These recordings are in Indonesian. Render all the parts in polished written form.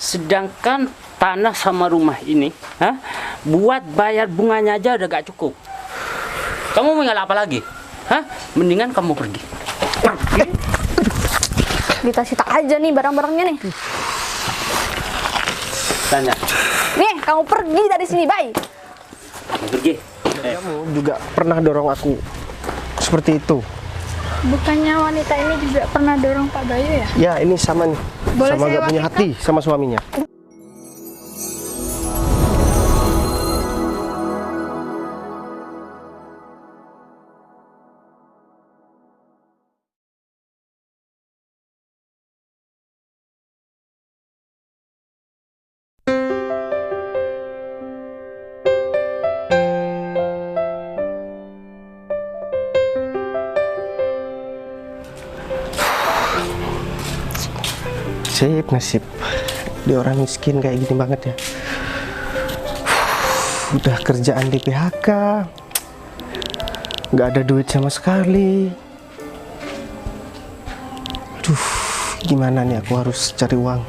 Sedangkan tanah sama rumah ini, buat bayar bunganya aja udah gak cukup. Kamu mau apa lagi? Mendingan kamu pergi. Kita aja nih barang-barangnya nih. Tanya. Nih, kamu pergi dari sini, bye. Pergi. Kamu juga pernah dorong aku seperti itu. Bukannya wanita ini juga pernah dorong Pak Bayu ya? Ya, ini sama nih. Boleh sama saya gak punya wanita? hati sama suaminya. Nasib di orang miskin kayak gini banget ya. Udah kerjaan di PHK, nggak ada duit sama sekali. Aduh, gimana nih, aku harus cari uang.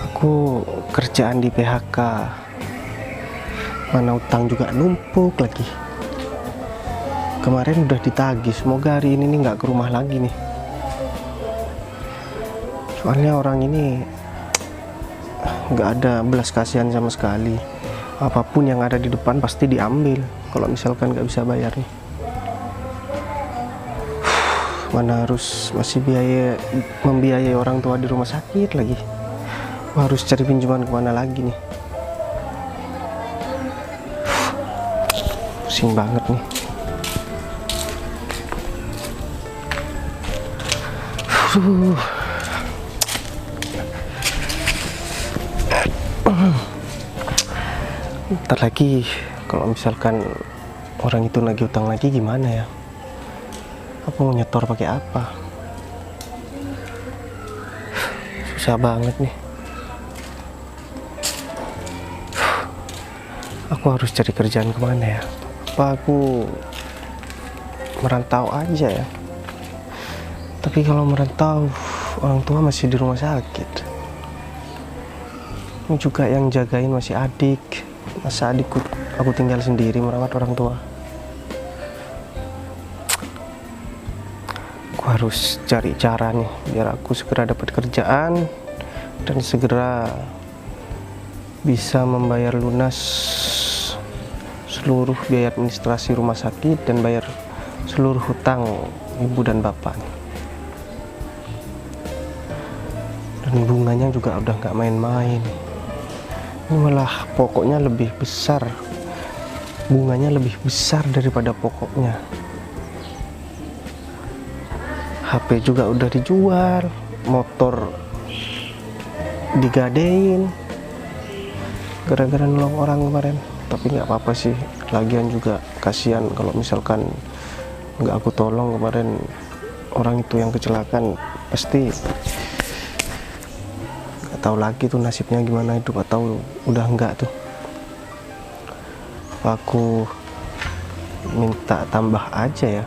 Aku kerjaan di PHK, mana utang juga numpuk lagi. Kemarin udah ditagih, semoga hari ini nih nggak ke rumah lagi nih. Soalnya orang ini nggak ada belas kasihan sama sekali. Apapun yang ada di depan pasti diambil kalau misalkan nggak bisa bayar nih. Mana harus masih membiayai orang tua di rumah sakit lagi. Harus cari pinjaman kemana lagi nih. Pusing banget nih. Ntar lagi kalau misalkan orang itu lagi utang lagi gimana ya? Aku mau nyetor pakai apa? Susah banget nih. Aku harus cari kerjaan kemana ya? Apa aku merantau aja ya? Tapi kalau merantau, orang tua masih di rumah sakit. Juga yang jagain masih adik. Masa adikku aku tinggal sendiri merawat orang tua. Aku harus cari cara nih biar aku segera dapat kerjaan dan segera bisa membayar lunas seluruh biaya administrasi rumah sakit dan bayar seluruh hutang ibu dan bapak. Dan bunganya juga udah nggak main-main. Ini malah pokoknya lebih besar, bunganya lebih besar daripada pokoknya. HP juga udah dijual, motor digadein gara-gara nolong orang kemarin. Tapi nggak apa-apa sih, lagian juga kasihan kalau misalkan nggak aku tolong kemarin orang itu yang kecelakaan, pasti tahu lagi tuh nasibnya gimana hidup, atau udah enggak tuh. Aku minta tambah aja ya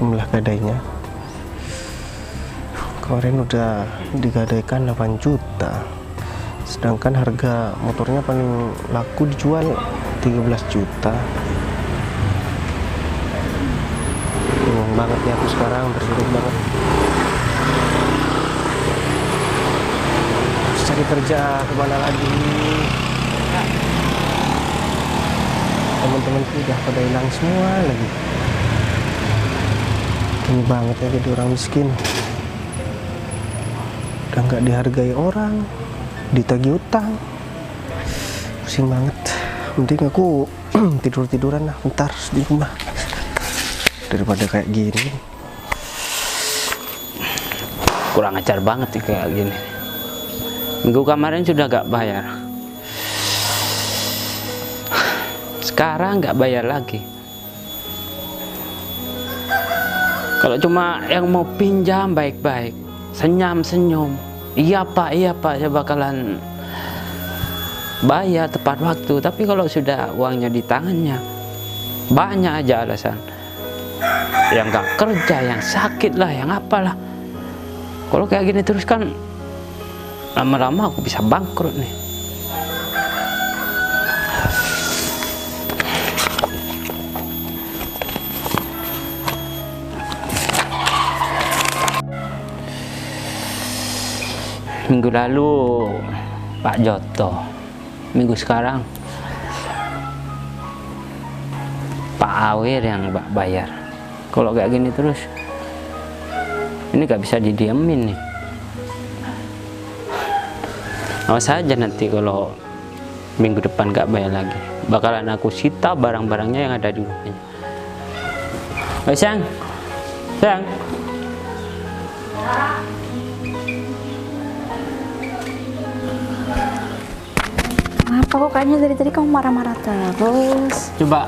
jumlah gadainya. Kemarin udah digadaikan 8 juta, sedangkan harga motornya paling laku dijual 13 juta. Bingung banget ya aku sekarang, bersyukur banget. Cari kerja kemana lagi? Teman-temanku udah pada hilang semua lagi. Ini banget ya jadi orang miskin. Udah nggak dihargai orang, ditagih utang. Pusing banget. Mending aku tidur-tiduran lah bentar di rumah daripada kayak gini. Kurang ajar banget nih kayak gini. Minggu kemarin sudah gak bayar, sekarang gak bayar lagi. Kalau cuma yang mau pinjam baik-baik, senyum-senyum, iya pak saya bakalan bayar tepat waktu. Tapi kalau sudah uangnya di tangannya, banyak aja alasan. Yang gak kerja, yang sakit lah, yang apalah. Kalau kayak gini terus kan lama-lama aku bisa bangkrut nih. Minggu lalu Pak Joto, minggu sekarang Pak Awir yang bayar. Kalau kayak gini terus, ini gak bisa didiemin nih. Awas aja nanti kalau minggu depan gak bayar lagi, bakalan aku sita barang-barangnya yang ada di rumahnya. Oi sayang, sayang. Kenapa kok kayaknya dari tadi kamu marah-marah terus? Coba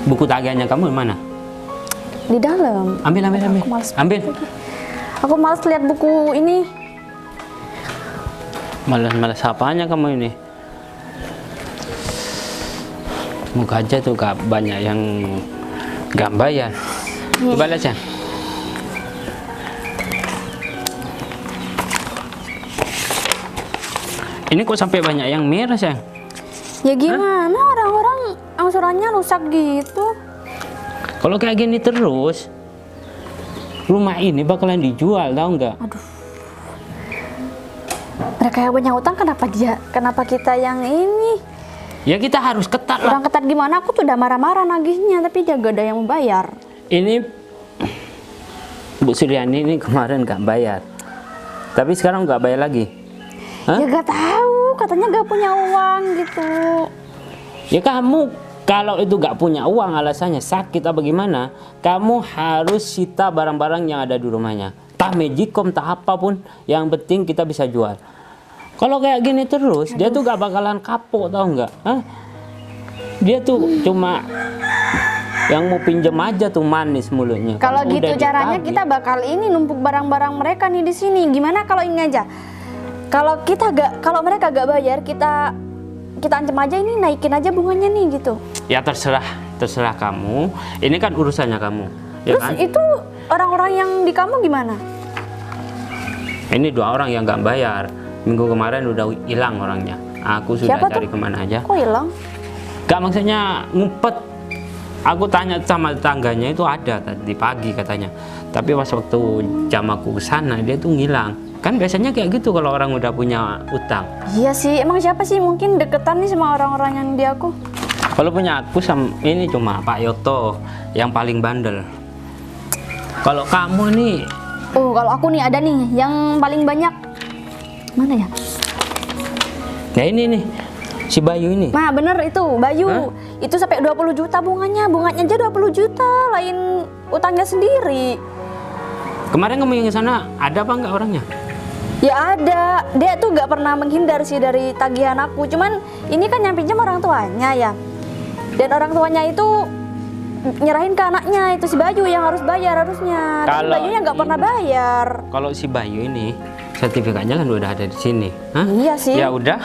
buku tagihannya kamu di mana? Di dalam. Ambil. Aku males Ambil. Aku males lihat buku ini. Malas apanya kamu ini? Muka aja tuh gak banyak yang gak bayar. Coba lihat ya. Ini kok sampai banyak yang merah sayang? Ya gimana orang-orang angsurannya rusak gitu. Kalau kayak gini terus, rumah ini bakalan dijual, tau nggak? Aduh. Mereka yang punya utang kenapa kita yang ini? Ya kita harus ketat lah. Orang ketat gimana? Aku tuh udah marah-marah nagihnya tapi dia gak ada yang membayar. Ini Bu Suryani ini kemarin nggak bayar, tapi sekarang nggak bayar lagi. Hah? Ya gak tahu, katanya gak punya uang gitu. Ya kamu kalau itu nggak punya uang alasannya sakit apa gimana, kamu harus sita barang-barang yang ada di rumahnya. Tah magicom, tah apapun, yang penting kita bisa jual. Kalau kayak gini terus, dia tuh gak bakalan kapok, tau nggak? Hah? Dia tuh cuma yang mau pinjam aja tuh manis mulutnya. Kalau gitu udah caranya ditagih, kita bakal ini numpuk barang-barang mereka nih di sini. Gimana kalau ini aja? Kalau mereka gak bayar, kita ancam aja ini, naikin aja bunganya nih gitu. ya terserah kamu. Ini kan urusannya kamu. Ya Terus kan? itu orang-orang yang di kamu gimana? Ini 2 orang yang nggak bayar. Minggu kemarin udah hilang orangnya. Aku sudah Siapa cari tuh? kemana aja. Kok hilang? Gak, maksudnya ngumpet. Aku tanya sama tetangganya itu ada tadi pagi katanya. Tapi pas waktu jam aku kesana dia tuh ngilang. Kan biasanya kayak gitu kalau orang udah punya utang. Iya sih, emang siapa sih mungkin deketan nih sama orang-orang yang di aku? Kalau punya aku sama ini cuma Pak Yoto yang paling bandel. Kalau kamu nih, Oh, kalau aku nih ada nih yang paling banyak. Mana ya? ya ini nih si Bayu ini. Nah, bener itu, Bayu. Hah? Itu sampai 20 juta bunganya. Bunganya aja 20 juta, lain utangnya sendiri. Kemarin kamu yang ke sana ada apa enggak orangnya? Ya ada. Dia tuh gak pernah menghindar sih dari tagihan aku. Cuman ini kan yang pinjam orang tuanya ya. Dan orang tuanya itu nyerahin ke anaknya, itu si Bayu yang harus bayar harusnya. Tapi Bayunya nggak pernah bayar. Kalau si Bayu ini sertifikatnya kan udah ada di sini. Hah? Iya sih. Ya udah,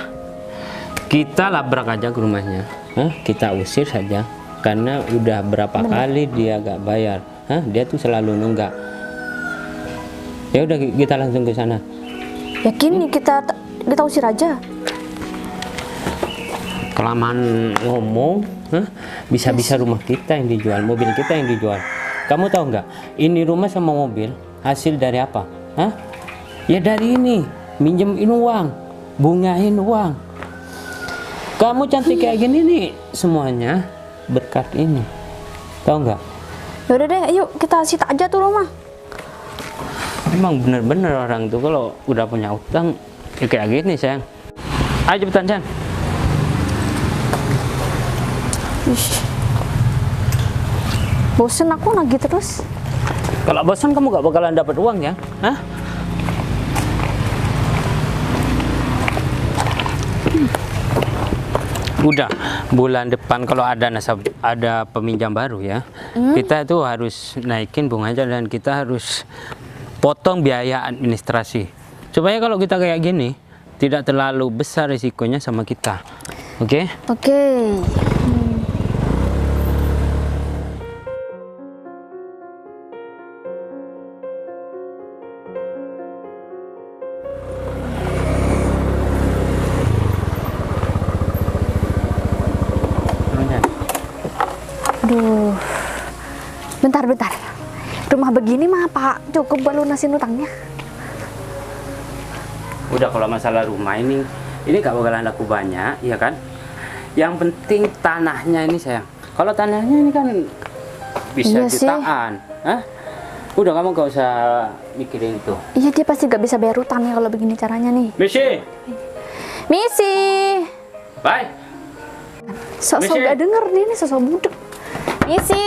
kita labrak aja ke rumahnya. Hah? Kita usir saja karena udah berapa kali dia gak bayar. Hah? Dia tuh selalu nunggak. Ya udah kita langsung ke sana. Yakin nih kita usir aja. Kelamaan ngomong, hah? Bisa-bisa rumah kita yang dijual, mobil kita yang dijual. Kamu tahu nggak? Ini rumah sama mobil hasil dari apa? Hah? Ya dari ini, minjemin uang, bungahin uang. Kamu cantik kayak gini nih, semuanya berkat ini. Tahu nggak? Yaudah deh, yuk kita sita aja tuh rumah. Emang bener-bener orang tuh kalau udah punya utang ya kayak gini sayang. Ayo cepetan sayang. Ish. Bosen aku nagih terus. Kalau bosan kamu gak bakalan dapat uang ya? Hah? Udah bulan depan kalau ada peminjam baru ya, kita itu harus naikin bunganya dan kita harus potong biaya administrasi supaya kalau kita kayak gini tidak terlalu besar risikonya sama kita. Oke? Oke. Bentar. Rumah begini mah Pak cukup buat lunasin utangnya. Udah, kalau masalah rumah ini gak bakalan laku banyak, ya kan? Yang penting tanahnya ini sayang. Kalau tanahnya ini kan bisa Iya sih. jutaan. Hah? Udah, kamu gak usah mikirin itu. Iya, dia pasti gak bisa bayar utangnya kalau begini caranya nih. Misi. Bye. Sok-sok Misi. gak denger dia nih, sosok budek. Misi.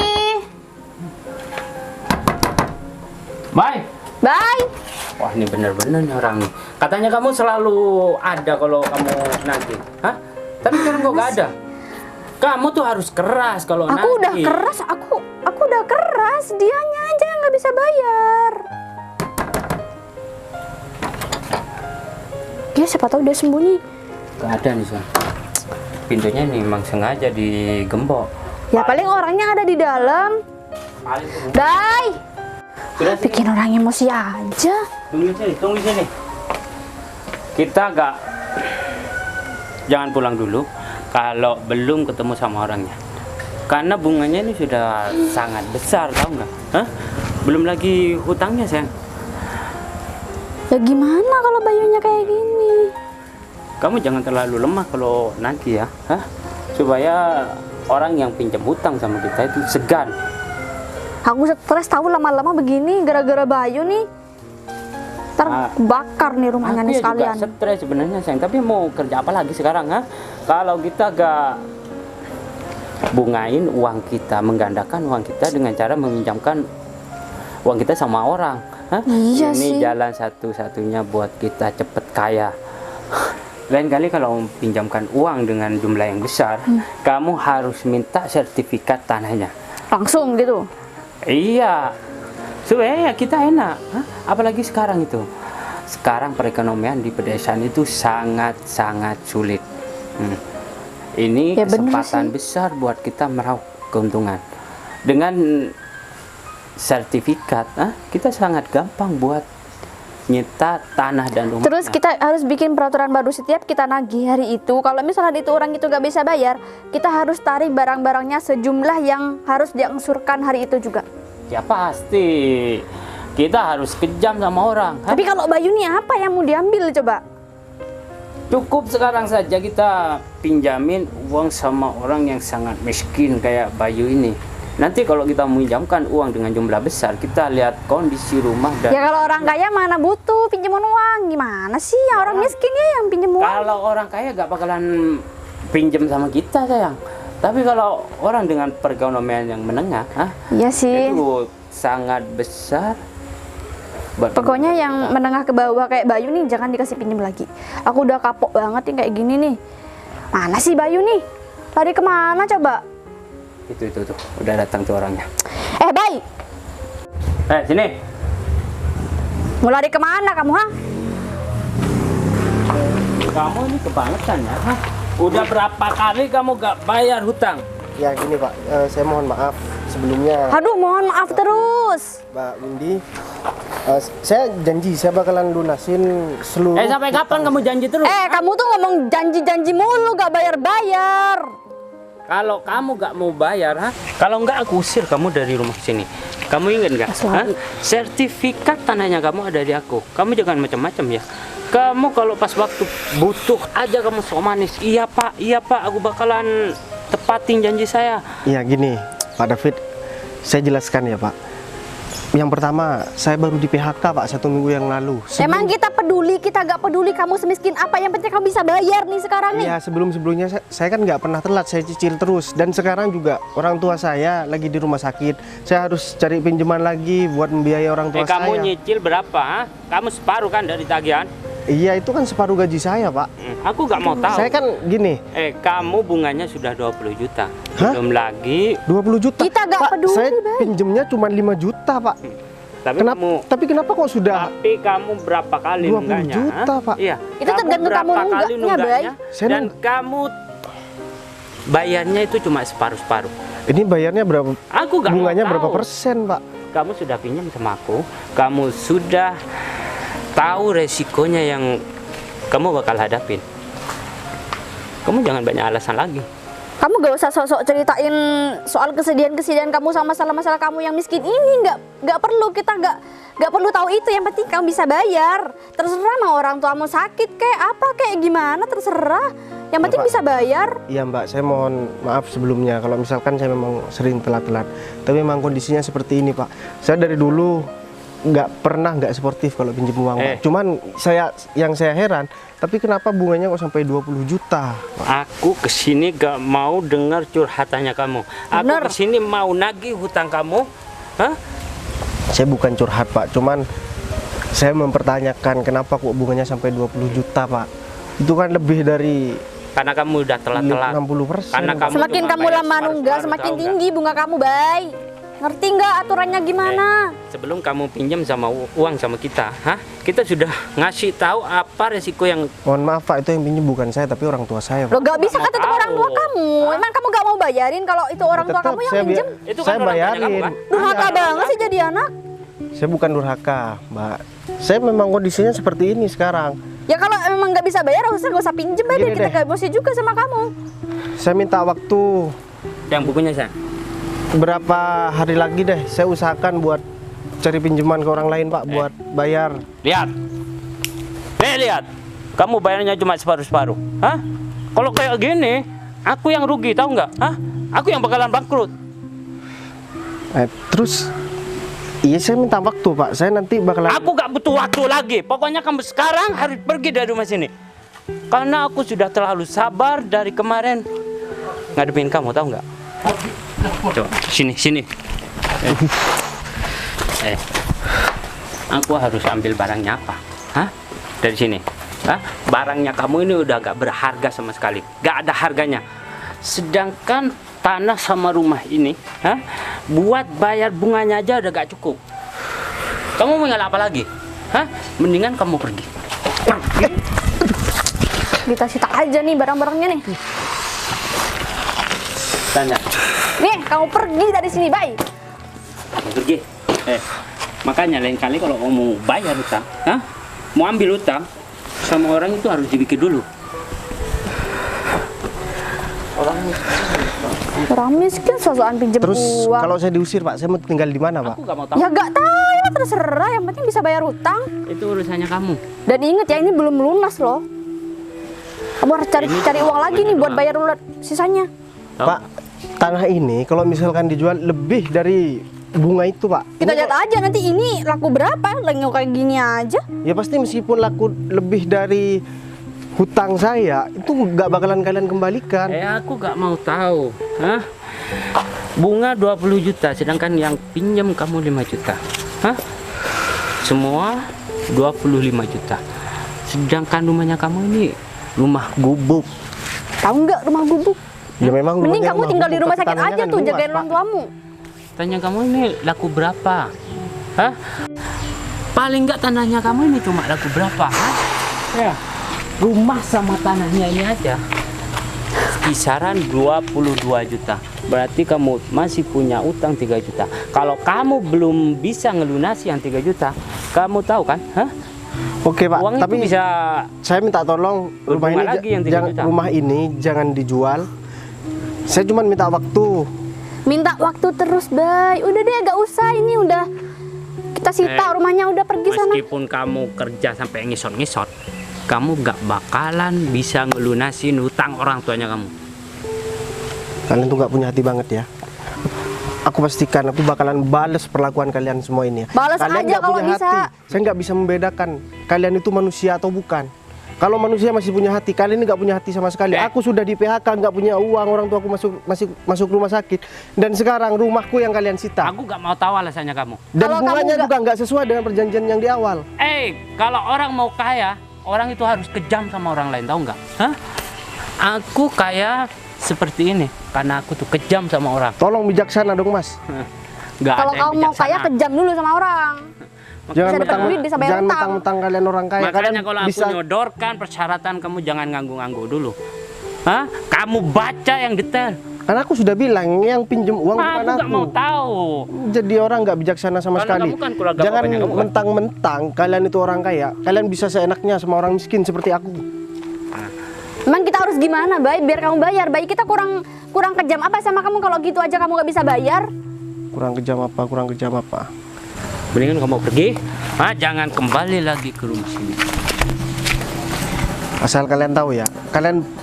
Bye. Bye. Wah, ini bener-bener nih orang nih. Katanya kamu selalu ada kalau kamu nagih. Hah? Tapi sekarang kok gak ada. Kamu tuh harus keras kalau nagih. Aku udah keras, aku udah keras. Dianya aja yang nggak bisa bayar. Dia siapa tahu dia sembunyi. Gak ada nih, Son. Pintunya nih memang sengaja digembok. Ya paling orangnya ada di dalam. Paling tuh. Dai. Sudah, sini. Bikin orang emosi aja. Tunggu sini. Kita jangan pulang dulu kalau belum ketemu sama orangnya. Karena bunganya ini sudah sangat besar, tahu nggak? Hah? Belum lagi hutangnya, sayang. Ya gimana kalau bayunya kayak gini? Kamu jangan terlalu lemah kalau nanti ya, hah? Supaya orang yang pinjam hutang sama kita itu segan. Aku stres tahu lama-lama begini gara-gara Bayu nih. Ntar bakar nih rumahnya nih Aku ya juga sekalian. stres sebenarnya, sayang. Tapi mau kerja apa lagi sekarang, ha? Kalau kita gak bungain uang kita, menggandakan uang kita dengan cara meminjamkan uang kita sama orang, ha? Iya Ini sih. jalan satu-satunya buat kita cepet kaya. Lain kali kalau pinjamkan uang dengan jumlah yang besar, kamu harus minta sertifikat tanahnya. Langsung gitu. Iya, supaya ya kita enak. Hah? Apalagi sekarang itu. Sekarang perekonomian di pedesaan itu sangat-sangat sulit. Ini Ya, bener kesempatan sih. besar buat kita meraup keuntungan. Dengan sertifikat, kita sangat gampang buat nyita tanah dan rumah. Terus kita harus bikin peraturan baru setiap kita nagih hari itu. Kalau misalnya itu orang itu gak bisa bayar, kita harus tarik barang-barangnya sejumlah yang harus diangsurkan hari itu juga. Ya pasti. Kita harus kejam sama orang. Hah? Tapi kalau Bayu nih apa yang mau diambil coba? Cukup sekarang saja kita pinjamin uang sama orang yang sangat miskin kayak Bayu ini. Nanti kalau kita meminjamkan uang dengan jumlah besar, kita lihat kondisi rumah dan Ya kalau orang kaya mana butuh pinjaman uang. Gimana sih yang orang miskin ya yang pinjam uang? kalau orang kaya gak bakalan pinjam sama kita, sayang. Tapi kalau orang dengan perekonomian yang menengah, Iya sih. itu sangat besar. buat Pokoknya yang menengah ke bawah kayak Bayu nih jangan dikasih pinjam lagi. Aku udah kapok banget nih kayak gini nih. Mana sih Bayu nih? Lari kemana coba? itu tuh udah datang tuh orangnya. Bay, Sini. mau lari kemana kamu ha? Kamu ini kebangetan ya, Udah berapa kali kamu gak bayar hutang? Ya gini Pak, saya mohon maaf sebelumnya Aduh mohon maaf terus. Mbak Windy. Saya janji saya bakalan lunasin seluruh. Sampai kapan kamu janji terus? Kamu tuh ngomong janji-janji mulu gak bayar-bayar. Kalau kamu gak mau bayar, kalau enggak aku usir kamu dari rumah sini. Kamu ingat nggak? Sertifikat tanahnya kamu ada di aku. Kamu jangan macam-macam ya. Kamu kalau pas waktu butuh aja kamu so manis. Iya pak, aku bakalan tepatin janji saya. Ya gini Pak David, saya jelaskan ya Pak. Yang pertama, saya baru di PHK Pak 1 minggu yang lalu. Emang kita peduli, kita gak peduli kamu semiskin apa, yang penting kamu bisa bayar nih sekarang nih. Iya, sebelumnya saya kan nggak pernah telat, saya cicil terus. Dan sekarang juga orang tua saya lagi di rumah sakit. Saya harus cari pinjaman lagi buat membiayai orang tua saya. Kamu nyicil berapa? Kamu separuh kan dari tagihan? Iya, itu kan separuh gaji saya Pak. Aku gak mau tahu. Saya kan gini. Kamu bunganya sudah 20 juta. Hah? Belum lagi. 20 juta? Kita nggak Pak, peduli, saya Bay. pinjemnya cuma 5 juta Pak. Tapi kenapa kok sudah Tapi kamu berapa kali 20 nunggaknya? juta, Pak? Iya. Itu tergantung kamu berapa kali nunggaknya, Bay. Saya Dan kamu bayarnya itu cuma separuh-separuh. Ini bayarnya berapa? Aku gak Bunganya mau berapa tahu. persen Pak? Kamu sudah pinjam sama aku. Kamu sudah tahu resikonya yang kamu bakal hadapin. Kamu jangan banyak alasan lagi. Kamu gak usah sok-sok ceritain soal kesedihan-kesedihan kamu sama masalah-masalah kamu yang miskin ini. Nggak perlu, kita nggak perlu tahu itu. Yang penting kamu bisa bayar. Terserah mau orang tuamu sakit kayak apa kayak gimana, terserah. Yang penting Mbak, bisa bayar. Iya Mbak, saya mohon maaf sebelumnya kalau misalkan saya memang sering telat-telat. Tapi memang kondisinya seperti ini Pak. Saya dari dulu nggak sportif kalau pinjam uang Pak. Cuman yang saya heran, tapi kenapa bunganya kok sampai 20 juta Pak? Aku kesini gak mau dengar curhatannya kamu. Aku Bener. kesini mau nagih hutang kamu. Hah? Saya bukan curhat Pak, cuman saya mempertanyakan kenapa kok bunganya sampai 20 juta Pak. Itu kan lebih dari Karena kamu udah telat-telat. 60%. Karena kamu Semakin cuma kamu bayar lama nunggak, separuh-separuh, semakin tahu tinggi bunga kamu, Bay. Ngerti nggak aturannya gimana? Sebelum kamu pinjam sama uang sama kita, kita sudah ngasih tahu apa resiko yang Mohon maaf Pak, itu yang pinjam bukan saya tapi orang tua saya Pak. Lo gak bisa mau kata itu orang tua tahu. kamu. Emang kamu gak mau bayarin kalau itu orang tua Tetap kamu yang saya minjem? Itu kan saya orang tuanya bayarin. kamu, kan? Durhaka banget sih jadi anak. Saya bukan durhaka Mbak. Saya memang kondisinya seperti ini sekarang. Ya kalau emang nggak bisa bayar, gak usah pinjem, Bay. Gini Kita deh. gak emosi juga sama kamu. Saya minta waktu yang bukunya saya. berapa hari lagi deh. Saya usahakan buat cari pinjaman ke orang lain Pak buat bayar. Lihat. Lihat. Kamu bayarnya cuma separuh-separuh. Kalau kayak gini, aku yang rugi, tahu nggak? Aku yang bakalan bangkrut. Terus iya saya minta waktu Pak. Saya nanti bakalan Aku gak butuh waktu lagi. Pokoknya kamu sekarang harus pergi dari rumah sini. Karena aku sudah terlalu sabar dari kemarin ngadepin kamu, tahu nggak? Coba sini. Aku harus ambil barangnya apa? Dari sini. Barangnya kamu ini udah gak berharga sama sekali. Gak ada harganya. Sedangkan tanah sama rumah ini, buat bayar bunganya aja udah gak cukup. Kamu mau apa lagi? Mendingan kamu pergi. Kita sita aja nih barang-barangnya nih. Tanya. Nih, kamu pergi dari sini, Bay. Pergi. Makanya lain kali kalau kamu mau bayar utang, mau ambil utang sama orang itu harus dipikir dulu. Orang miskin sosokan pinjem terus uang. kalau saya diusir Pak, saya mau tinggal di mana Pak? Aku gak mau tahu. Ya gak tahu, ya terserah. Yang penting bisa bayar utang. Itu urusannya kamu. Dan inget ya, ini belum lunas loh. Kamu harus cari uang lagi nih buat bayar sisanya. Tahu? Pak, tanah ini kalau misalkan dijual lebih dari bunga itu Pak. Kita Ini lihat aja nanti ini laku berapa. Lagi kayak gini aja. ya pasti meskipun laku lebih dari hutang saya itu nggak bakalan kalian kembalikan. Aku gak mau tahu. Bunga 20 juta, sedangkan yang pinjam kamu 5 juta. Semua 25 juta. Sedangkan rumahnya kamu ini rumah gubuk. Tahu nggak rumah gubuk? Ya memang Mending rumahnya kamu rumah tinggal di gubuk, rumah tapi sakit tanahnya aja kan tuh, luas, jagain Pak. orang tuamu. Tanya kamu ini laku berapa? Paling nggak tanahnya kamu ini cuma laku berapa? Ya, rumah sama tanahnya ini aja kisaran 22 juta. Berarti kamu masih punya utang 3 juta. Kalau kamu belum bisa ngelunasi yang 3 juta, kamu tahu kan? Oke Pak, Uang tapi itu bisa saya minta tolong rumah berbunga ini lagi yang 3 juta. rumah ini jangan dijual. Saya cuma minta waktu. Minta waktu terus, Bay. Udah deh, gak usah. Ini udah kita sita rumahnya, udah pergi sana. Meskipun kamu kerja sampai ngisot-ngisot, kamu gak bakalan bisa ngelunasin hutang orang tuanya kamu. Kalian tuh nggak punya hati banget ya. Aku pastikan aku bakalan bales perlakuan kalian semua ini ya. Balas Kalian aja nggak kalau punya bisa. hati. Saya nggak bisa membedakan kalian itu manusia atau bukan. Kalau manusia masih punya hati, kalian ini nggak punya hati sama sekali. Aku sudah di PHK, nggak punya uang, orang tua aku masuk rumah sakit, dan sekarang rumahku yang kalian sita. Aku gak mau tahu alasannya kamu. Dan Kalau kamu bunganya nggak- juga nggak sesuai dengan perjanjian yang di awal. Kalau orang mau kaya, orang itu harus kejam sama orang lain, tahu nggak? Aku kaya seperti ini karena aku tuh kejam sama orang. Tolong bijaksana dong Mas. Nggak Kalau ada yang kamu mau kaya, bijaksana. kejam dulu sama orang. Jangan Bisa dapat duit, bisa bayar utang. mentang-mentang kalian orang kaya. Makanya Kalian kalau aku bisa nyodorkan persyaratan, kamu jangan nganggu-nganggu dulu. Kamu baca yang detail. Karena aku sudah bilang yang pinjem uang bukan Aku nggak aku. mau tahu. Jadi orang nggak bijaksana sama Karena sekali. kamu kan keluarga Jangan bapaknya kamu kan? mentang-mentang kalian itu orang kaya. Kalian bisa seenaknya sama orang miskin seperti aku. Emang kita harus gimana, Bay? Biar kamu bayar. Bay kita kurang Kurang kejam apa sama kamu kalau gitu aja kamu nggak bisa bayar? Kurang kejam apa? Kurang kejam apa? Mendingan kamu pergi, jangan kembali lagi ke rumah sini. Asal kalian tahu ya,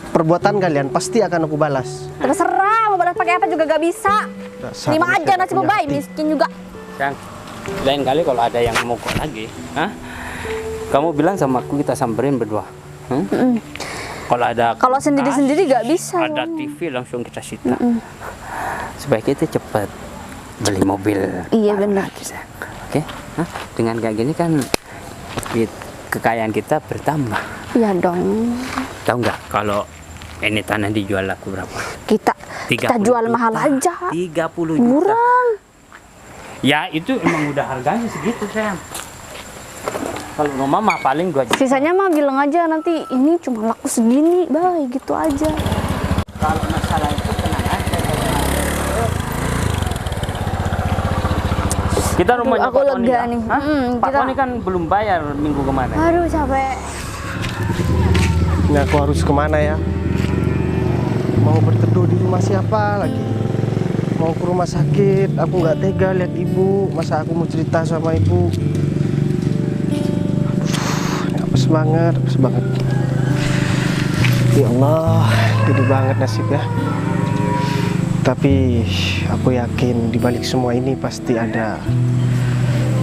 perbuatan kalian pasti akan aku balas. Terserah mau balas pakai apa juga gak bisa. Dasar Terima manusia aja nasib punya baik hati. miskin juga. Sayang, lain kali kalau ada yang mau kau lagi, kamu bilang sama aku, kita samperin berdua. Kalau ada Kalau sendiri-sendiri gak bisa. ada TV langsung kita sita. Supaya kita cepat beli mobil. Iya, baru benar. lagi, sayang. Oke? Dengan kayak gini kan kekayaan kita bertambah. Iya dong. Tahu nggak kalau ini tanah dijual laku berapa? Kita 30 jual juta. mahal aja. 30 juta. Murah. Ya itu emang udah harganya segitu, sayang. Kalau rumah mah paling 2 juta. Sisanya mah bilang aja nanti ini cuma laku segini, baik gitu aja. Kalau masalah itu tenang aja. Kita rumahnya aku Pak Tony, lega ya? nih. Hah? Pak Kita- Tony kan belum bayar minggu kemarin. Aduh capek. Ini aku harus kemana ya? Mau berteduh di rumah siapa lagi? Mau ke rumah sakit, aku nggak tega lihat ibu. Masa aku mau cerita sama ibu? Aduh, apes banget, apes banget. Ya Allah, gede banget nasibnya. Tapi aku yakin di balik semua ini pasti ada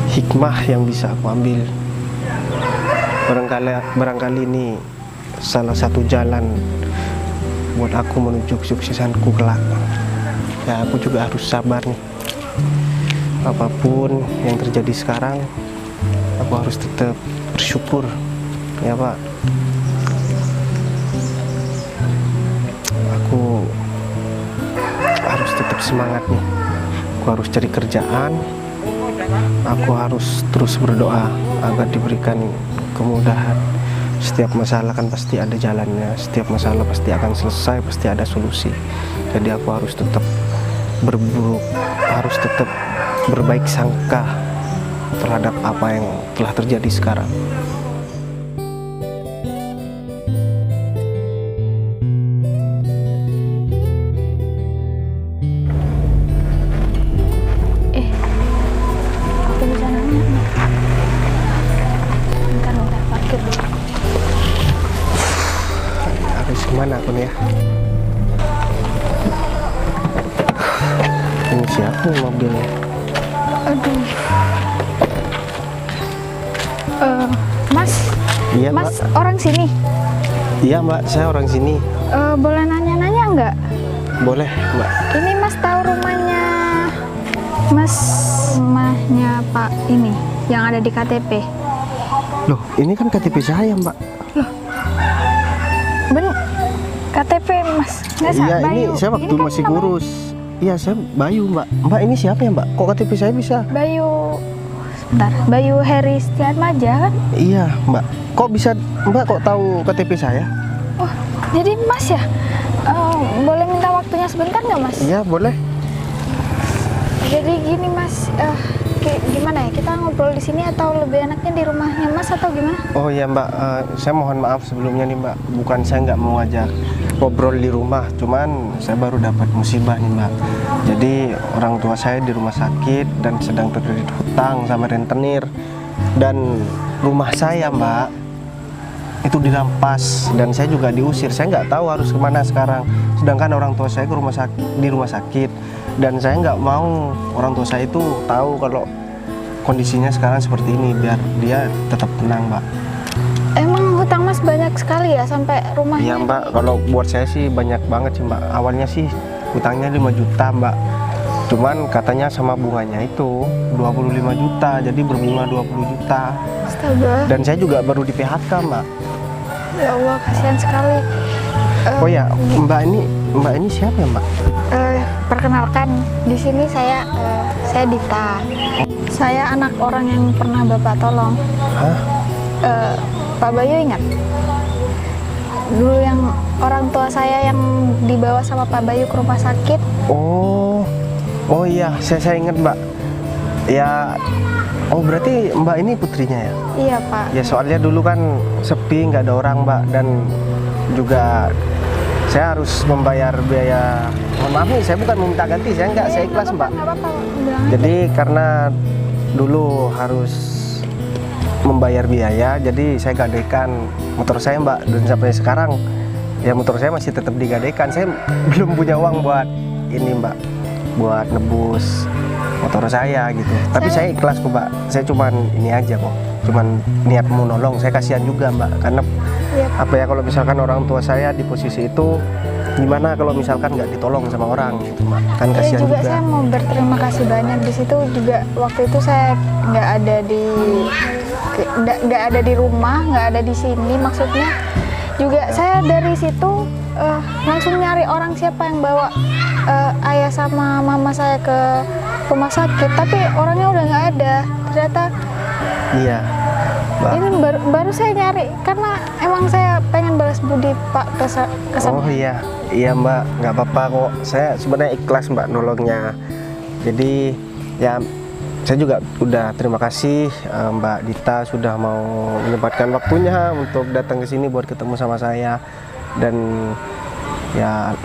hikmah yang bisa aku ambil. Barangkali ini salah satu jalan buat aku menuju kesuksesanku kelak. Ya aku juga harus sabar nih. Apapun yang terjadi sekarang, aku harus tetap bersyukur. Ya Pak. Aku harus tetap semangat nih. Aku harus cari kerjaan. Aku harus terus berdoa agar diberikan kemudahan. Setiap masalah kan pasti ada jalannya. Setiap masalah pasti akan selesai, pasti ada solusi. Jadi aku harus tetap harus tetap berbaik sangka terhadap apa yang telah terjadi sekarang. Aku bisa nanya nih. Bentar, parkir dulu. Harus kemana aku nih ya? Ini siapa yang mobilnya? Aduh. Mas, Iya Mas Mbak. orang sini. Iya Mbak, saya orang sini. Boleh nanya-nanya nggak? Boleh Mbak. Ini Mas tahu rumahnya Pak ini yang ada di KTP. Loh, ini kan KTP saya Mbak. KTP Mas, nggak Iya, Bayu. ini saya waktu Ini kan masih namanya ngurus. Iya, saya Bayu Mbak. Mbak ini siapa ya Mbak? Kok KTP saya bisa? Bayu, sebentar, Bayu Heri Setiatmaja kan? Iya Mbak. Kok bisa Mbak kok tahu KTP saya? Oh, jadi Mas ya? Boleh minta waktunya sebentar nggak Mas? Iya boleh. Jadi gini Mas, gimana ya? Kita ngobrol di sini atau lebih enaknya di rumahnya Mas atau gimana? Oh iya Mbak, saya mohon maaf sebelumnya nih Mbak. Bukan saya nggak mau ngajak ngobrol di rumah, cuman saya baru dapat musibah nih Mbak. Jadi orang tua saya di rumah sakit dan sedang terlilit hutang sama rentenir. Dan rumah saya Mbak itu dirampas dan saya juga diusir. Saya nggak tahu harus kemana sekarang. Sedangkan orang tua saya di rumah sakit dan saya nggak mau orang tua saya itu tahu kalau kondisinya sekarang seperti ini, biar dia tetap tenang Mbak. Emang hutang Mas banyak sekali ya sampai rumahnya? Iya Mbak, kalau buat saya sih banyak banget sih Mbak. Awalnya sih hutangnya 5 juta Mbak. Cuman katanya sama bunganya itu 25 juta, jadi berbunga 20 juta. Astaga, Dan saya juga baru di PHK Mbak. ya Allah kasihan sekali. Oh ya, Mbak ini siapa ya Mbak? Perkenalkan, di sini saya Dita. Saya anak orang yang pernah Bapak tolong. Hah? Pak Bayu ingat? Dulu yang orang tua saya yang dibawa sama Pak Bayu ke rumah sakit. Oh iya, saya ingat Mbak. Ya, oh berarti Mbak ini putrinya ya? Iya Pak. Ya soalnya dulu kan sepi, nggak ada orang Mbak, dan juga saya harus membayar biaya. Mohon maaf nih, saya bukan meminta ganti, saya enggak, saya ikhlas Mbak. Nggak apa-apa, bilang aja. Jadi karena dulu harus membayar biaya, jadi saya gadekan motor saya Mbak, dan sampai sekarang ya motor saya masih tetap digadekan. Saya belum punya uang buat ini Mbak, buat nebus motor saya gitu. Tapi saya ikhlas kok Mbak, saya cuman ini aja kok, cuman niat mau nolong. Saya kasihan juga Mbak, karena Iya. apa ya, kalau misalkan orang tua saya di posisi itu, gimana kalau misalkan nggak ditolong sama orang gitu Mbak, kan Iya kasihan juga, juga. saya mau berterima kasih banyak. Di situ juga waktu itu saya nggak ada di rumah, nggak ada di sini, maksudnya juga saya dari situ langsung nyari orang siapa yang bawa ayah sama mama saya ke rumah sakit, tapi orangnya udah nggak ada. Ternyata Iya Mbak. ini baru saya nyari, karena emang saya pengen balas budi Pak ke Oh iya, iya Mbak, nggak apa-apa kok. Saya sebenarnya ikhlas Mbak nolongnya. Jadi ya saya juga udah terima kasih Mbak Dita sudah mau menyempatkan waktunya untuk datang ke sini buat ketemu sama saya. Dan ya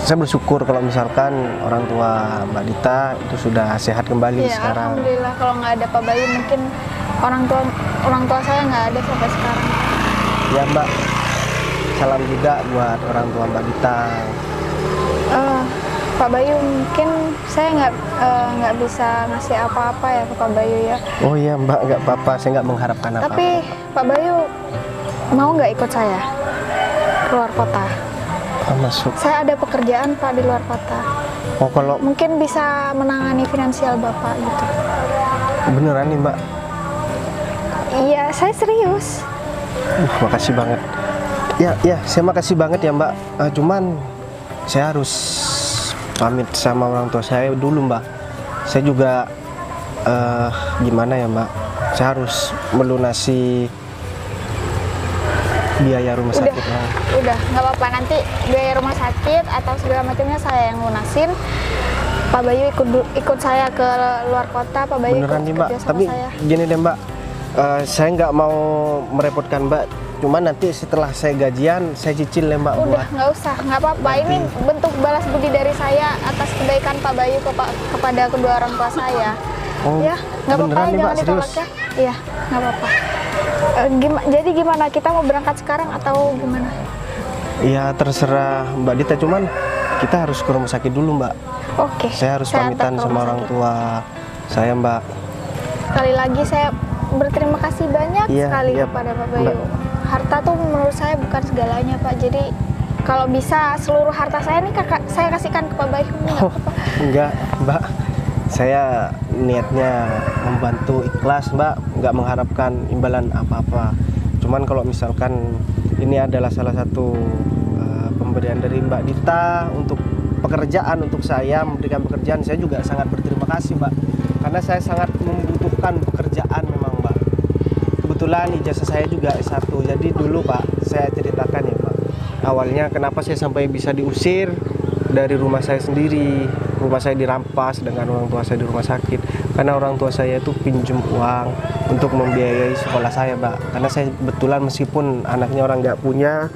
saya bersyukur kalau misalkan orang tua Mbak Dita itu sudah sehat kembali Iya, sekarang. alhamdulillah. Kalau nggak ada Pak Bayu mungkin orang tua saya nggak ada sampai sekarang. Ya Mbak, salam juga buat orang tua Mbak Dita. Pak Bayu, mungkin saya nggak bisa ngasih apa-apa ya ke Pak Bayu ya. Oh iya Mbak, nggak apa-apa, saya nggak mengharapkan apa-apa. Tapi Pak Bayu mau nggak ikut saya keluar kota? Masuk. Saya ada pekerjaan Pak di luar kota. Oh kalau Mungkin bisa menangani finansial Bapak gitu. beneran nih Mbak, Iya, saya serius. makasih banget. Ya, saya makasih banget ya Mbak. Cuman saya harus pamit sama orang tua saya dulu Mbak. Saya juga gimana ya Mbak? Saya harus melunasi biaya rumah sakit. Udah, nggak apa-apa, nanti biaya rumah sakit atau segala macamnya saya yang lunasin. Pak Bayu ikut saya ke luar kota. Pak Bayu Beneran nih ikut Mbak. kerja sama Tapi saya. gini deh Mbak, saya nggak mau merepotkan Mbak. Cuman nanti setelah saya gajian, saya cicil ya Mbak. Udah, nggak usah, nggak apa-apa. Ini bentuk balas budi dari saya atas kebaikan Pak Bayu kepada kedua orang tua saya. Oh, Ya, nggak apa-apa, beneran nih, Mbak, jangan ditolak serius? ya. Iya, nggak apa-apa. Jadi gimana? Kita mau berangkat sekarang atau gimana? Iya terserah Mbak Dita, cuman kita harus ke rumah sakit dulu Mbak. Oke. Saya harus antar pamitan ke sama rumah orang sakit. tua saya Mbak. Sekali lagi saya berterima kasih banyak Iya, sekali iya, kepada Pak Bayu. Mbak. Harta tuh menurut saya bukan segalanya Pak. Jadi kalau bisa seluruh harta saya nih saya kasihkan ke Pak Bayu. Nggak Oh, apa-apa. enggak Mbak, saya niatnya membantu ikhlas Mbak, nggak mengharapkan imbalan apa-apa. Cuman kalau misalkan ini adalah salah satu pemberian dari Mbak Dita untuk pekerjaan, untuk saya memberikan pekerjaan, saya juga sangat berterima kasih Mbak, karena saya sangat membutuhkan pekerjaan memang Mbak. Kebetulan ijazah saya juga S1, jadi dulu Pak saya ceritakan ya Pak, awalnya kenapa saya sampai bisa diusir dari rumah saya sendiri. Rumah saya dirampas dengan orang tua saya di rumah sakit karena orang tua saya itu pinjam uang untuk membiayai sekolah saya Mbak. Karena saya kebetulan meskipun anaknya orang nggak punya,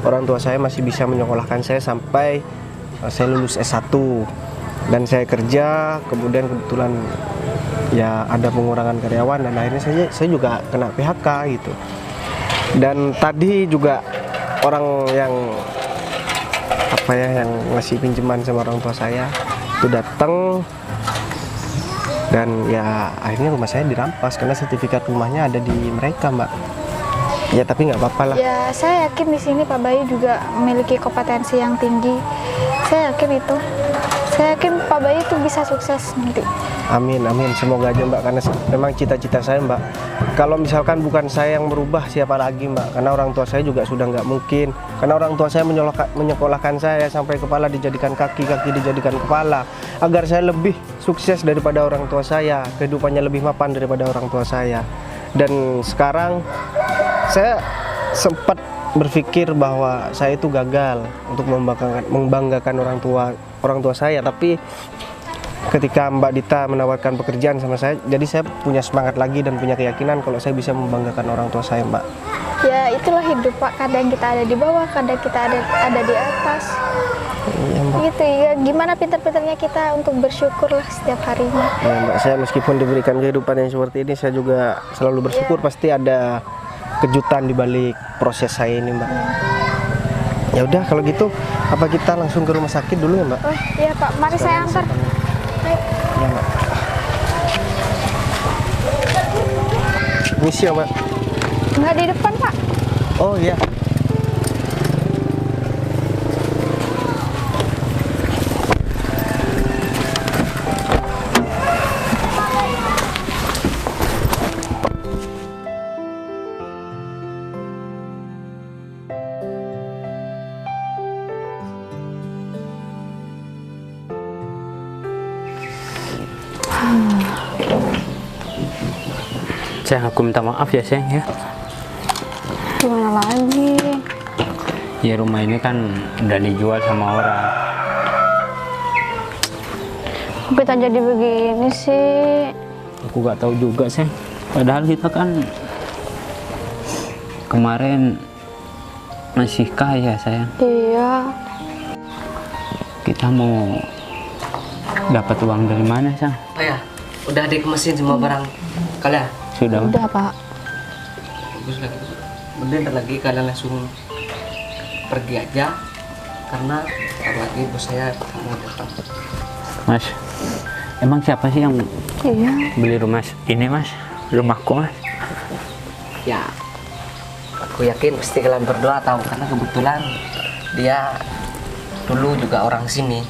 orang tua saya masih bisa menyekolahkan saya sampai saya lulus S1 dan saya kerja. Kemudian kebetulan ya ada pengurangan karyawan dan akhirnya saya juga kena PHK gitu. Dan tadi juga orang yang yang ngasih pinjaman sama orang tua saya itu datang dan ya akhirnya rumah saya dirampas karena sertifikat rumahnya ada di mereka Mbak. Ya tapi nggak apa-apa lah. Ya, saya yakin di sini Pak Bayu juga memiliki kompetensi yang tinggi. Saya yakin itu. Saya yakin Pak Bayu itu bisa sukses nanti. Amin, amin. Semoga aja Mbak, karena memang cita-cita saya Mbak. Kalau misalkan bukan saya yang merubah, siapa lagi Mbak? Karena orang tua saya juga sudah nggak mungkin. Karena orang tua saya menyekolahkan saya sampai kepala dijadikan kaki, kaki dijadikan kepala. Agar saya lebih sukses daripada orang tua saya, kehidupannya lebih mapan daripada orang tua saya. Dan sekarang saya sempat berpikir bahwa saya itu gagal untuk membanggakan orang tua saya, tapi ketika Mbak Dita menawarkan pekerjaan sama saya, jadi saya punya semangat lagi dan punya keyakinan kalau saya bisa membanggakan orang tua saya Mbak. Ya itulah hidup Pak, kadang kita ada di bawah, kadang kita ada di atas. Iya Mbak. Gitu ya, gimana pintar-pintarnya kita untuk bersyukur lah setiap harinya. Ya, Mbak, saya meskipun diberikan kehidupan yang seperti ini, saya juga selalu bersyukur. Pasti ada kejutan di balik proses saya ini, Mbak. Ya udah kalau gitu, apa kita langsung ke rumah sakit dulu ya, Mbak? Oh iya Pak, mari saya antar. Ayo. Ya, Mbak. Misi ya, Mbak? Nggak di depan Pak. Oh iya. Sayang, aku minta maaf ya sayang ya. Gimana lagi? Ya rumah ini kan udah dijual sama orang. Kok kita jadi begini sih? Aku gak tahu juga sayang. Padahal kita kan kemarin masih kaya sayang. Iya. Kita mau dapat uang dari mana sayang? Pak ya, udah dikemesin semua barang kalian. Sudah. Udah Pak. Bagus lagi. Bentar lagi kalian langsung pergi aja karena bentar lagi bos saya mau datang. Mas, emang siapa sih yang Iya. beli rumah ini mas? Rumahku mas? Ya, aku yakin pasti kalian berdua tahu karena kebetulan dia dulu juga orang sini.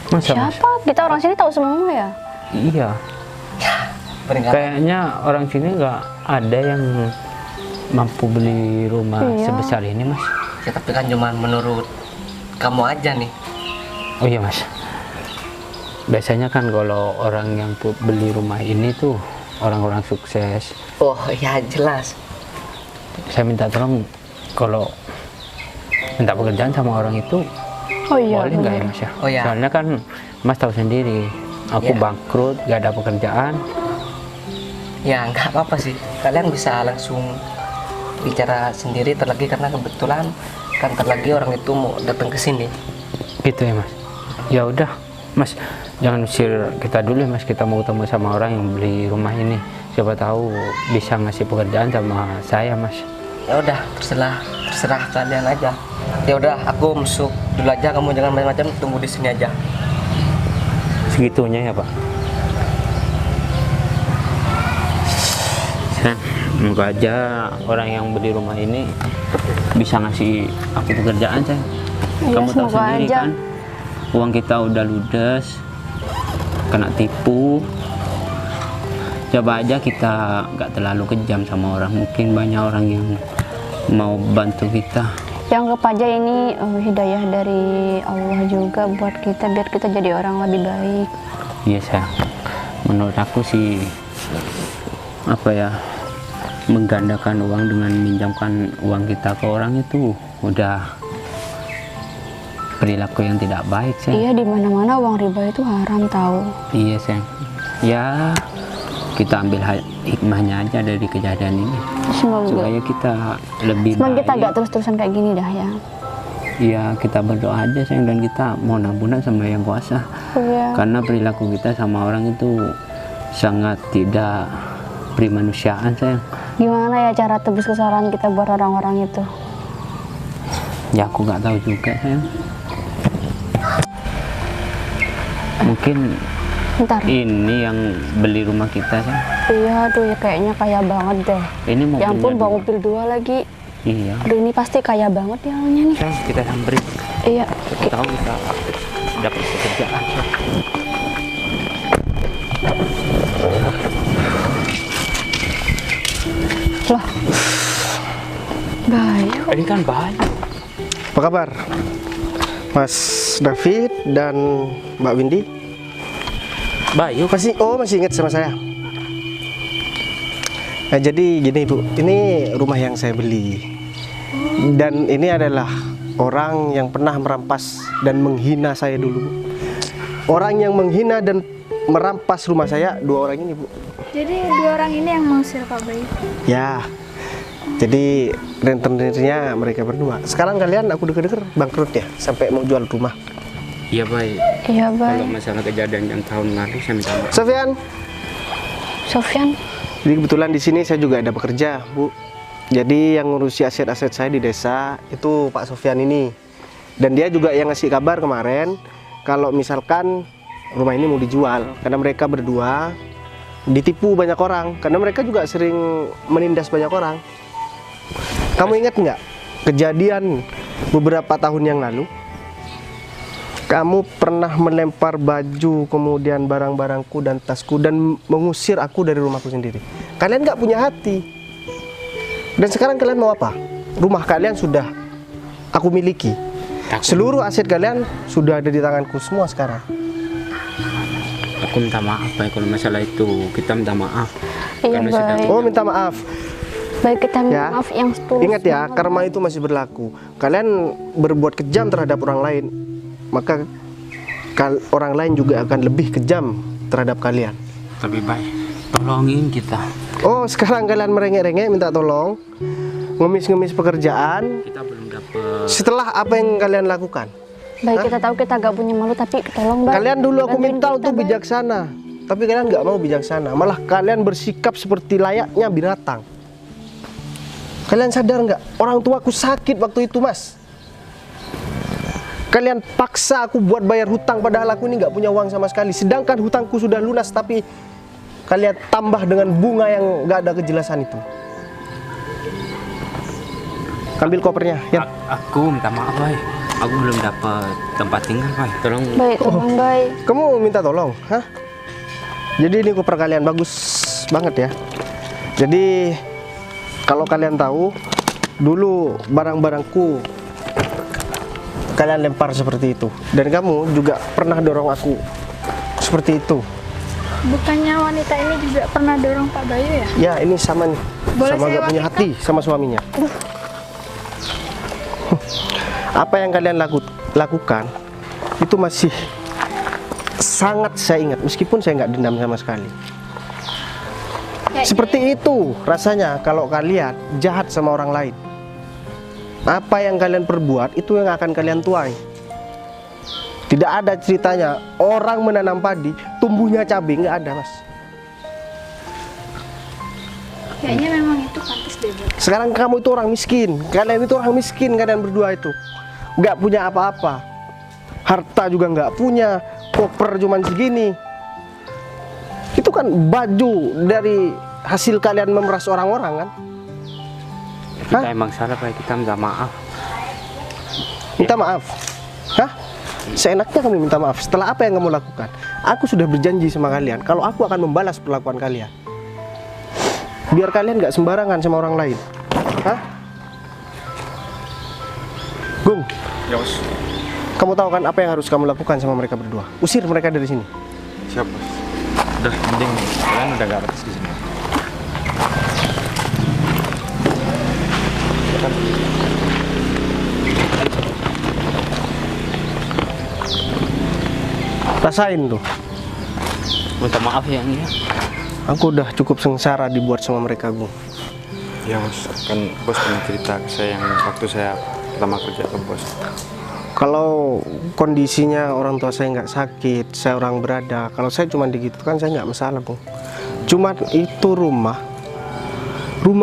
Masa mas? Siapa? Kita orang sini tahu semua ya? Iya. Peringatan. Kayaknya orang sini nggak ada yang mampu beli rumah Iya. sebesar ini mas. Ya tapi kan cuma menurut kamu aja nih. Oh iya mas. Biasanya kan kalau orang yang beli rumah ini tuh orang-orang sukses. Oh ya jelas. Saya minta tolong kalau minta pekerjaan sama orang itu Oh iya. boleh nggak ya bener. mas ya? Oh, iya. Soalnya kan mas tahu sendiri, aku Iya. bangkrut, gak ada pekerjaan. Ya nggak apa-apa sih. Kalian bisa langsung bicara sendiri terlagi karena kebetulan kan terlagi orang itu mau datang ke sini. Gitu ya mas. Ya udah mas, jangan usir kita dulu ya mas, kita mau ketemu sama orang yang beli rumah ini, siapa tahu bisa ngasih pekerjaan sama saya mas. Ya udah terserah kalian aja. Ya udah aku masuk dulu aja, kamu jangan macam-macam, tunggu di sini aja. Segitunya ya pak. Semoga aja orang yang beli rumah ini bisa ngasih aku pekerjaan saya. Iya, Kamu tahu semoga sendiri aja. kan, uang kita udah ludes, kena tipu. Coba aja kita nggak terlalu kejam sama orang, mungkin banyak orang yang mau bantu kita. Yang anggap aja ini hidayah dari Allah juga buat kita, biar kita jadi orang lebih baik. Iya sayang, menurut aku sih apa ya, menggandakan uang dengan minjamkan uang kita ke orang itu udah perilaku yang tidak baik sayang. Iya, di mana-mana uang riba itu haram tahu. Iya sayang. Ya kita ambil hikmahnya aja dari kejadian ini Semoga supaya kita lebih kita baik. gak terus-terusan kayak gini dah ya. Iya kita berdoa aja sayang, dan kita mau ampunan sama yang kuasa. Iya. Karena perilaku kita sama orang itu sangat tidak primanusiaan sayang. Gimana ya cara tebus kesalahan kita buat orang-orang itu? Ya aku nggak tahu juga sayang. Mungkin Ntar. ini yang beli rumah kita sayang. Iya, aduh ya kayaknya kaya banget deh. Ini mobilnya. Ya ampun, bawa dulu. mobil 2 lagi. Iya. Aduh, ini pasti kaya banget ya orangnya nih. Sayang kita samperin. Iya. Kita tahu kita dapat pekerjaan sayang. Loh. Bayu. Ini kan bahaya. Apa kabar? Mas David dan Mbak Windy? Bayu Masih ingat sama saya? Nah, jadi gini Bu, ini rumah yang saya beli. Dan ini adalah orang yang pernah merampas dan menghina saya dulu, Bu. Orang yang menghina dan merampas rumah saya, 2 orang ini, Bu. Jadi 2 orang ini yang mengusir Pak Bayu. Ya, Jadi rentenirnya mereka berdua. Sekarang kalian aku denger-denger bangkrut ya, sampai mau jual rumah. Iya baik. Iya, Kalau baik. masalah kejadian yang tahun lalu saya minta maaf. Sofyan, Sofyan, jadi kebetulan di sini saya juga ada bekerja, Bu. Jadi yang ngurusi aset-aset saya di desa itu Pak Sofyan ini. Dan dia juga yang ngasih kabar kemarin kalau misalkan rumah ini mau dijual, karena mereka berdua ditipu banyak orang, karena mereka juga sering menindas banyak orang. Kamu ingat nggak kejadian beberapa tahun yang lalu? Kamu pernah melempar baju, kemudian barang-barangku dan tasku, dan mengusir aku dari rumahku sendiri. Kalian nggak punya hati. Dan sekarang kalian mau apa? Rumah kalian sudah aku miliki. Seluruh aset kalian sudah ada di tanganku semua sekarang. Aku minta maaf baik kalau masalah itu. Kita minta maaf. iya, Karena sudah- baik. Oh, minta maaf. Baik, kita minta Ya. maaf yang tulus. Ingat ya, karma itu masih berlaku. Kalian berbuat kejam terhadap orang lain, maka orang lain juga akan lebih kejam terhadap kalian. Lebih baik tolongin kita. Oh, sekarang kalian merengek-rengek minta tolong, ngemis-ngemis pekerjaan. Kita belum dapat. Setelah apa yang kalian lakukan? Baik, kita tahu kita gak punya malu, tapi tolong, Baik. Kalian dulu aku Bantuin minta kita, untuk Baik. bijaksana, tapi kalian nggak mau bijaksana. Malah kalian bersikap seperti layaknya binatang. Kalian sadar nggak? Orang tuaku sakit waktu itu, Mas. Kalian paksa aku buat bayar hutang, padahal aku ini nggak punya uang sama sekali. Sedangkan hutangku sudah lunas, tapi kalian tambah dengan bunga yang nggak ada kejelasan itu. Ambil kopernya, ya. Aku minta maaf baik. Aku belum dapat tempat tinggal baik. Tolong. Baik, tolong, Baik. Kamu minta tolong, hah? Jadi ini koper kalian bagus banget ya. Jadi kalau kalian tahu, dulu barang-barangku kalian lempar seperti itu. Dan kamu juga pernah dorong aku seperti itu. Bukannya wanita ini juga pernah dorong Pak Bayu ya? Ya, ini sama nih. Boleh Sama saya gak punya wanita? hati sama suaminya. Apa yang kalian lakukan itu masih sangat saya ingat, meskipun saya nggak dendam sama sekali. Seperti itu rasanya kalau kalian jahat sama orang lain. Apa yang kalian perbuat itu yang akan kalian tuai. Tidak ada ceritanya orang menanam padi tumbuhnya cabai, nggak ada, Mas. Kayaknya memang itu pantas deh, Baik. Sekarang kamu itu orang miskin, kalian itu orang miskin, kalian berdua itu nggak punya apa-apa, harta juga nggak punya, koper cuman segini. Itu kan baju dari hasil kalian memeras orang-orang kan? Kita Hah? emang salah baik. Kita minta maaf. Minta maaf? Hah? Seenaknya kamu minta maaf setelah apa yang kamu lakukan? Aku sudah berjanji sama kalian kalau aku akan membalas perlakuan kalian. Biar kalian nggak sembarangan sama orang lain. Hah? Gung, Ya bos. kamu tahu kan apa yang harus kamu lakukan sama mereka berdua? Usir mereka dari sini. Siap bos. Udah, mending kalian udah gak ratus di sini. Rasain tuh. Minta maaf ya ini ya. Aku udah cukup sengsara dibuat sama mereka, Gung. Ya bos, kan bos pernah cerita ke saya yang waktu saya pertama kerja ke bos. Kalau kondisinya orang tua saya nggak sakit, saya orang berada. Kalau saya cuma digitukan, saya nggak masalah, Bung. Cuma itu rumah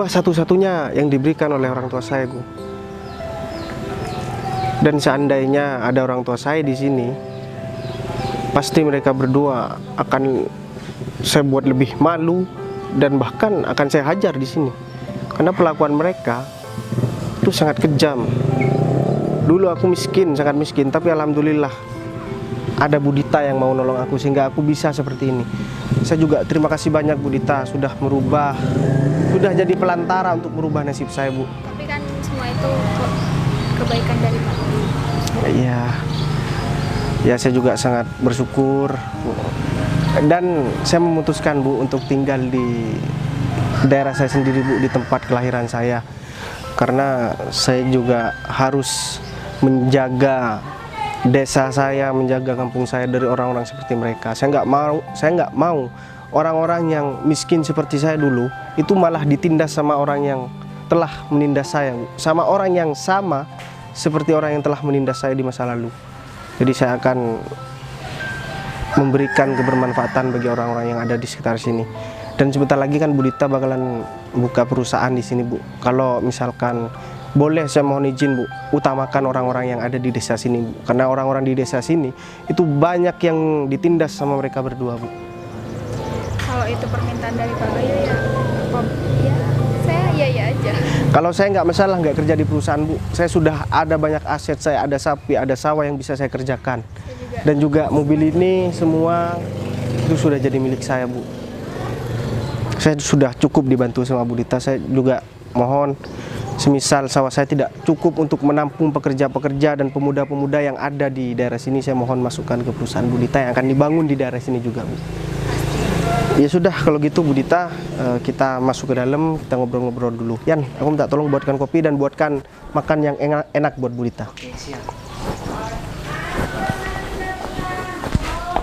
satu-satunya yang diberikan oleh orang tua saya, Bung. Dan seandainya ada orang tua saya di sini, pasti mereka berdua akan saya buat lebih malu dan bahkan akan saya hajar di sini. Karena perlakuan mereka itu sangat kejam. Dulu aku miskin, sangat miskin, tapi alhamdulillah ada Budita yang mau nolong aku sehingga aku bisa seperti ini. Saya juga terima kasih banyak Budita sudah merubah, sudah jadi pelantara untuk merubah nasib saya, Bu. Tapi kan semua itu kebaikan dari Pak Bayu. Iya. Ya, saya juga sangat bersyukur, Bu. Dan saya memutuskan, Bu, untuk tinggal di daerah saya sendiri, Bu, di tempat kelahiran saya. Karena saya juga harus menjaga desa saya, menjaga kampung saya dari orang-orang seperti mereka. Saya nggak mau orang-orang yang miskin seperti saya dulu itu malah ditindas sama orang yang telah menindas saya, Bu. Sama orang yang sama seperti orang yang telah menindas saya di masa lalu. Jadi saya akan memberikan kebermanfaatan bagi orang-orang yang ada di sekitar sini. Dan sebentar lagi kan Bu Dita bakalan buka perusahaan di sini, Bu. Kalau misalkan boleh, saya mohon izin, Bu, utamakan orang-orang yang ada di desa sini, Bu. Karena orang-orang di desa sini itu banyak yang ditindas sama mereka berdua, Bu. Kalau itu permintaan dari Pak Bayu ya, ya saya iya aja. Kalau saya nggak masalah nggak kerja di perusahaan, Bu. Saya sudah ada banyak aset, saya ada sapi, ada sawah yang bisa saya kerjakan. Dan juga mobil ini semua itu sudah jadi milik saya, Bu. Saya sudah cukup dibantu sama Bu Dita. Saya juga mohon, semisal sawah saya tidak cukup untuk menampung pekerja-pekerja dan pemuda-pemuda yang ada di daerah sini, saya mohon masukkan ke perusahaan Bu Dita yang akan dibangun di daerah sini juga, Bu. Ya sudah, kalau gitu Bu Dita, kita masuk ke dalam, kita ngobrol-ngobrol dulu. Yan, aku minta tolong buatkan kopi dan buatkan makan yang enak buat Bu Dita. Oke, siap.